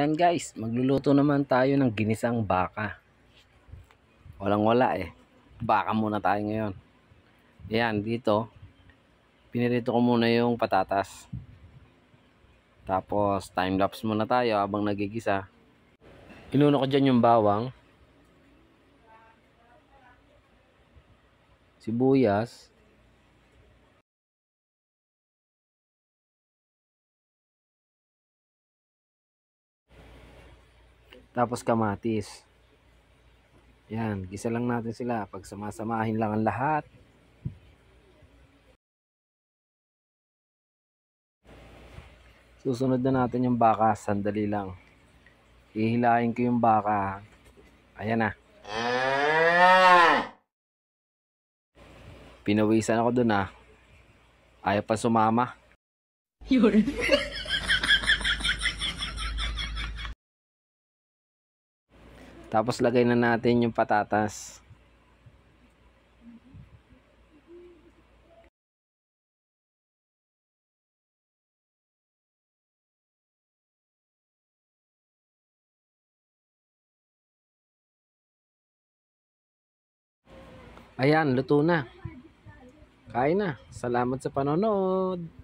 Ayan guys, magluluto naman tayo ng ginisang baka. Walang wala eh. Baka muna tayo ngayon. Ayan, dito. Pinirito ko muna yung patatas. Tapos time-lapse muna tayo habang nagigisa. Inuno ko dyan yung bawang. Sibuyas. Tapos kamatis. Yan, gisa lang natin sila. Pag samasamahin lang ang lahat. Susunod na natin yung baka. Sandali lang. Hihilahin ko yung baka. Ayan na. Pinawisan ako dun ah. Ayaw pa sumama. Yun. Tapos lagay na natin yung patatas. Ayan, luto na. Kain na. Salamat sa panonood.